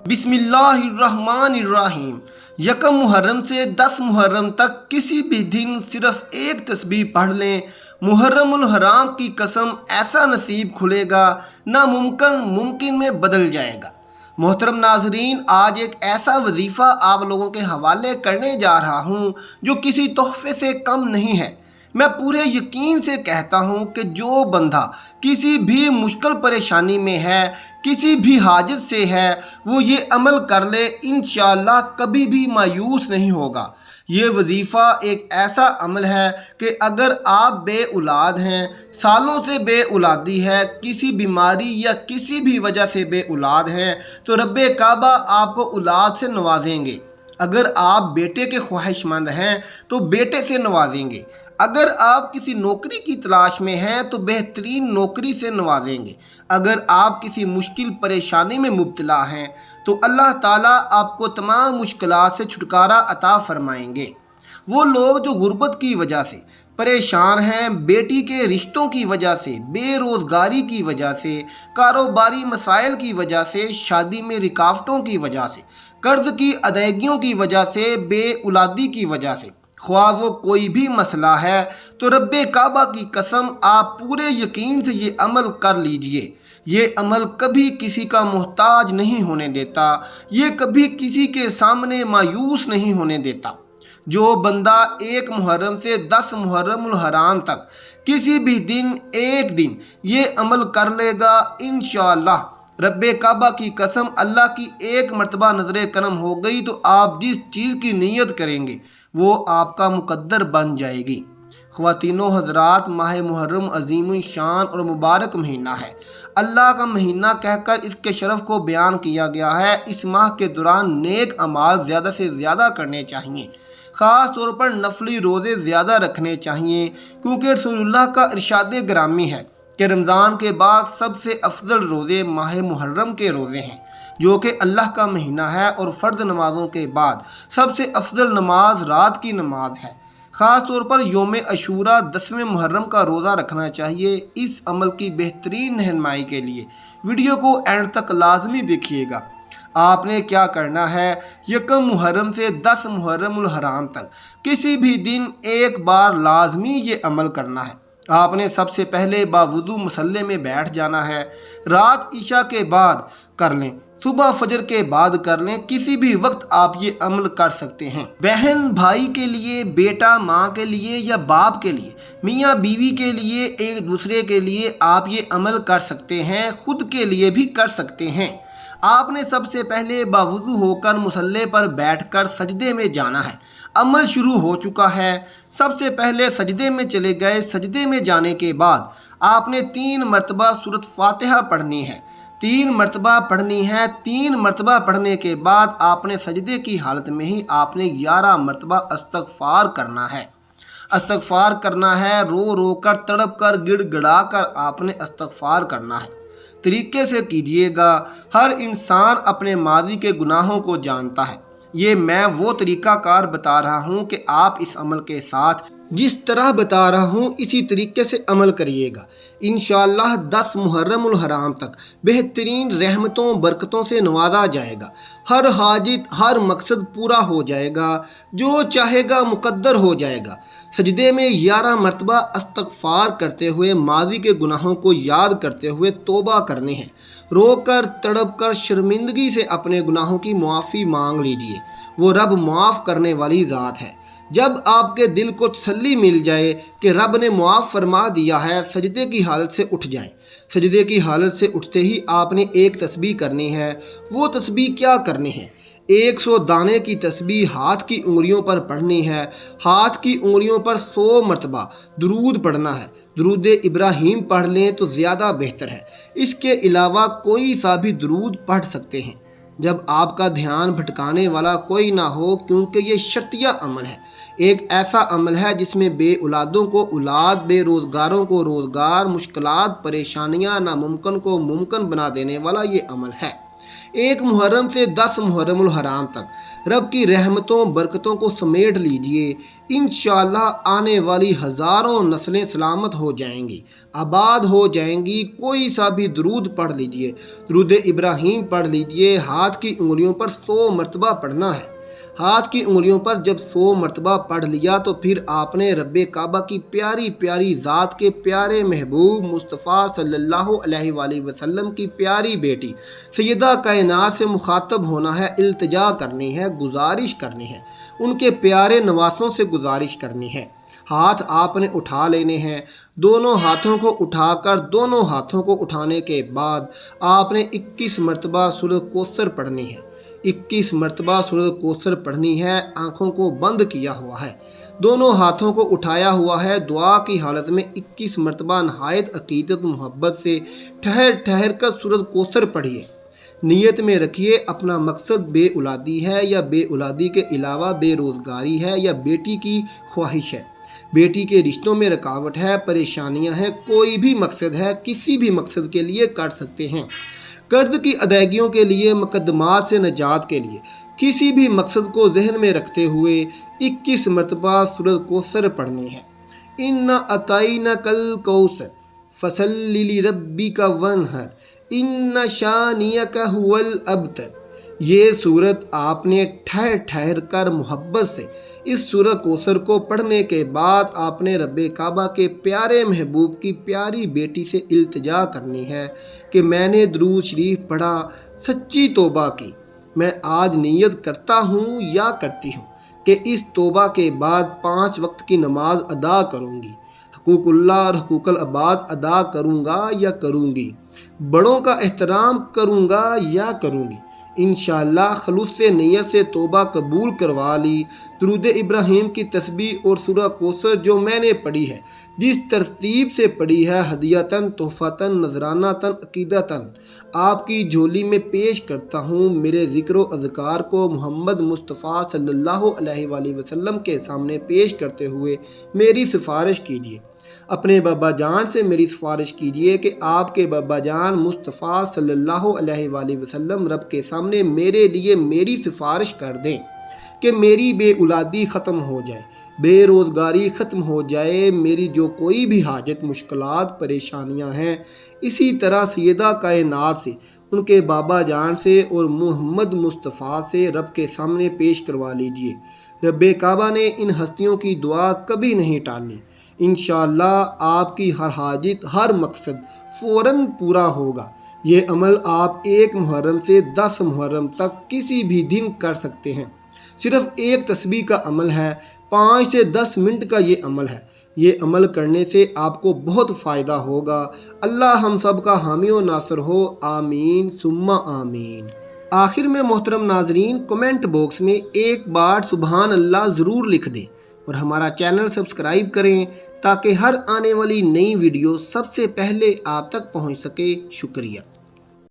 बिस्मिल्लाहिर्रहमानिर्रहीम। यकम मुहर्रम से 10 मुहर्रम तक किसी भी दिन सिर्फ एक तस्बीह पढ़ लें, मुहर्रमुल हराम की कसम ऐसा नसीब खुलेगा नामुमकिन मुमकिन में बदल जाएगा। मोहतरम नाजरीन, आज एक ऐसा वजीफ़ा आप लोगों के हवाले करने जा रहा हूँ जो किसी तोहफे से कम नहीं है। मैं पूरे यकीन से कहता हूँ कि जो बंदा किसी भी मुश्किल परेशानी में है, किसी भी हाजत से है, वो ये अमल कर ले, इंशाअल्लाह कभी भी मायूस नहीं होगा। ये वजीफ़ा एक ऐसा अमल है कि अगर आप बे औलाद हैं, सालों से बे औलादी है, किसी बीमारी या किसी भी वजह से बे औलाद हैं, तो रब्बे काबा आपको औलाद से नवाजेंगे। अगर आप बेटे के ख्वाहिशमंद हैं तो बेटे से नवाजेंगे। अगर आप किसी नौकरी की तलाश में हैं तो बेहतरीन नौकरी से नवाजेंगे। अगर आप किसी मुश्किल परेशानी में मुब्तला हैं तो अल्लाह ताला आपको तमाम मुश्किलात से छुटकारा अता फरमाएंगे। वो लोग जो गुर्बत की वजह से परेशान हैं, बेटी के रिश्तों की वजह से, बेरोज़गारी की वजह से, कारोबारी मसाइल की वजह से, शादी में रुकावटों की वजह से, कर्ज़ की अदायगियों की वजह से, बे औलादी की वजह से, ख्वाह वो कोई भी मसला है, तो रब्बे काबा की कसम आप पूरे यकीन से ये अमल कर लीजिए। ये अमल कभी किसी का मोहताज नहीं होने देता, ये कभी किसी के सामने मायूस नहीं होने देता। जो बंदा 1 मुहर्रम से 10 मुहर्रमुल हराम तक किसी भी दिन एक दिन ये अमल कर लेगा, इंशाअल्लाह रब्बे काबा की कसम, अल्लाह की एक मर्तबा नज़र करम हो गई तो आप जिस चीज़ की नीयत करेंगे वो आपका मुकद्दर बन जाएगी। ख्वातीनो हज़रात, माह मुहर्रम अजीम शान और मुबारक महीना है। अल्लाह का महीना कहकर इसके शरफ़ को बयान किया गया है। इस माह के दौरान नेक अमाल ज़्यादा से ज़्यादा करने चाहिए। ख़ास तौर पर नफली रोज़े ज़्यादा रखने चाहिए, क्योंकि रसूलुल्लाह का इरशाद ग्रामी है कि रमज़ान के बाद सबसे अफजल रोज़े माह मुहर्रम के रोज़े हैं, जो कि अल्लाह का महीना है, और फ़र्द नमाज़ों के बाद सबसे अफजल नमाज रात की नमाज है। ख़ास तौर पर योम अशूरा 10वें मुहर्रम का रोज़ा रखना चाहिए। इस अमल की बेहतरीन रहनुमाई के लिए वीडियो को एंड तक लाजमी देखिएगा। आपने क्या करना है, यकम मुहर्रम से 10 मुहर्रमुल हराम तक किसी भी दिन एक बार लाजमी ये अमल करना है। आपने सबसे पहले बावुज़ू मसल्ले में बैठ जाना है। रात ईशा के बाद कर लें, सुबह फजर के बाद कर लें, किसी भी वक्त आप ये अमल कर सकते हैं। बहन भाई के लिए, बेटा माँ के लिए या बाप के लिए, मियाँ बीवी के लिए, एक दूसरे के लिए आप ये अमल कर सकते हैं। खुद के लिए भी कर सकते हैं। आपने सबसे पहले बावुज़ू होकर मुसल्ले पर बैठकर सजदे में जाना है। अमल शुरू हो चुका है। सबसे पहले सजदे में चले गए। सजदे में जाने के बाद आपने 3 मरतबा सूरत फातिहा पढ़नी है। 3 मरतबा पढ़नी है। 3 मरतबा पढ़ने के बाद आपने सजदे की हालत में ही आपने 11 मरतबा इस्तग़फ़ार करना है। इस्तग़फ़ार करना है, रो रो कर, तड़प कर, गिड़गिड़ा कर आपने इस्तग़फ़ार करना है। तरीके से कीजिएगा। हर इंसान अपने माजी के गुनाहों को जानता है। ये मैं वो तरीक़ाकार बता रहा हूँ कि आप इस अमल के साथ जिस तरह बता रहा हूँ इसी तरीके से अमल करिएगा। इंशाअल्लाह 10 मुहर्रमुल हराम तक बेहतरीन रहमतों बरकतों से नवाजा जाएगा। हर हाजित, हर मकसद पूरा हो जाएगा। जो चाहेगा मुकद्दर हो जाएगा। सजदे में 11 मरतबा इस्तग़फ़ार करते हुए, माजी के गुनाहों को याद करते हुए तौबा करनी है। रो कर, तड़प कर, शर्मिंदगी से अपने गुनाहों की मुआफ़ी मांग लीजिए। वो रब मुआफ़ करने वाली ज़ात है। जब आपके दिल को तसल्ली मिल जाए कि रब ने मुआफ़ फरमा दिया है, सजदे की हालत से उठ जाएं। सजदे की हालत से उठते ही आपने एक तस्बीह करनी है। वो तस्बीह क्या करनी है? 100 दाने की तस्बीह हाथ की उंगलियों पर पढ़नी है। हाथ की उंगलियों पर 100 मरतबा दुरूद पढ़ना है। दुरूद इब्राहीम पढ़ लें तो ज़्यादा बेहतर है। इसके अलावा कोई सा भी दुरूद पढ़ सकते हैं जब आपका ध्यान भटकाने वाला कोई ना हो, क्योंकि ये शर्तिया अमल है। एक ऐसा अमल है जिसमें बे औलादों को औलाद, बेरोज़गारों को रोज़गार, मुश्किलात, परेशानियां, नामुमकिन को मुमकिन बना देने वाला ये अमल है। 1 मुहर्रम से 10 मुहर्रमुल हराम तक रब की रहमतों बरकतों को समेट लीजिए। इंशाअल्लाह आने वाली हज़ारों नस्लें सलामत हो जाएंगी, आबाद हो जाएंगी। कोई सा भी दरूद पढ़ लीजिए, दरूद इब्राहीम पढ़ लीजिए। हाथ की उंगलियों पर 100 मरतबा पढ़ना है। हाथ की उंगलियों पर जब 100 मरतबा पढ़ लिया तो फिर आपने रब्बे काबा की प्यारी प्यारी ज़ात के प्यारे महबूब मुस्तफ़ा सल्लल्लाहु अलैहि वसल्लम की प्यारी बेटी सैयदा कायनात से मुखातब होना है, इल्तिजा करनी है, गुजारिश करनी है, उनके प्यारे नवासों से गुजारिश करनी है। हाथ आपने उठा लेने हैं। दोनों हाथों को उठाकर दोनों हाथों को उठाने के बाद आपने 21 मरतबा सूरत कौसर पढ़नी है। 21 मरतबा सूरत कौसर पढ़नी है। आँखों को बंद किया हुआ है, दोनों हाथों को उठाया हुआ है। दुआ की हालत में 21 मरतबा नहायत अकीदत मोहब्बत से ठहर ठहर कर सूरत कौसर पढ़िए। नीयत में रखिए अपना मकसद बे औलादी है या बे औलादी के अलावा बेरोज़गारी है या बेटी की ख्वाहिश है, बेटी के रिश्तों में रुकावट है, परेशानियां हैं, कोई भी मकसद है, किसी भी मकसद के लिए कर सकते हैं। कर्ज की अदायगियों के लिए, मुकदमात से नजात के लिए, किसी भी मकसद को जहन में रखते हुए 21 मरतबा सूरत कौसर पढ़नी है। इन्ना अताईना कल कौसर फसल्लि लिरब्बिका वन्हर इन्ना शानियका हुवल अबतर। ये सूरत आपने ठहर ठहर कर मोहब्बत से इस सूरत कौसर को पढ़ने के बाद आपने रब्बे काबा के प्यारे महबूब की प्यारी बेटी से इल्तिजा करनी है कि मैंने दरूद शरीफ पढ़ा, सच्ची तौबा की। मैं आज नीयत करता हूँ या करती हूँ कि इस तौबा के बाद 5 वक्त की नमाज अदा करूँगी, हकूकुल्लाह और हकूकुल अबाद अदा करूँगा या करूँगी, बड़ों का एहतराम करूँगा या करूँगी। इंशाअल्लाह खलूस से नीयत से तौबा कबूल करवा ली। दुरूद इब्राहीम की तस्बीह और सूरत कौसर जो मैंने पढ़ी है, जिस तरतीब से पढ़ी है, हदियतन, तोहफ़तन, नजरानातन, अकीदतन आपकी झोली में पेश करता हूँ। मेरे ज़िक्र व अज़कार को मोहम्मद मुस्तफ़ा सल्लल्लाहु अलैहि वसल्लम के सामने पेश करते हुए मेरी सिफारिश कीजिए। अपने बाबा जान से मेरी सिफारिश कीजिए कि आपके बाबा जान मुस्तफ़ा सल्लल्लाहु अलैहि वसल्लम रब के सामने मेरे लिए मेरी सिफारिश कर दें कि मेरी बेऔलादी ख़त्म हो जाए, बेरोज़गारी ख़त्म हो जाए, मेरी जो कोई भी हाजत मुश्किलात परेशानियां हैं, इसी तरह सैयदा कायनात से, उनके बाबा जान से और मोहम्मद मुस्तफ़ा से रब के सामने पेश करवा लीजिए। रब्बे काबा ने इन हस्तियों की दुआ कभी नहीं टाली। इंशाअल्लाह आपकी हर हाजित, हर मकसद फ़ौरन पूरा होगा। ये अमल आप 1 मुहर्रम से 10 मुहर्रम तक किसी भी दिन कर सकते हैं। सिर्फ़ एक तस्बीह का अमल है, 5 से 10 मिनट का ये अमल है। ये अमल करने से आपको बहुत फ़ायदा होगा। अल्लाह हम सब का हामी व नासर हो। आमीन सुम्मा आमीन। आखिर में मोहतरम नाजरीन, कमेंट बॉक्स में एक बार सुबहान अल्लाह ज़रूर लिख दें और हमारा चैनल सब्सक्राइब करें ताकि हर आने वाली नई वीडियो सबसे पहले आप तक पहुंच सके। शुक्रिया।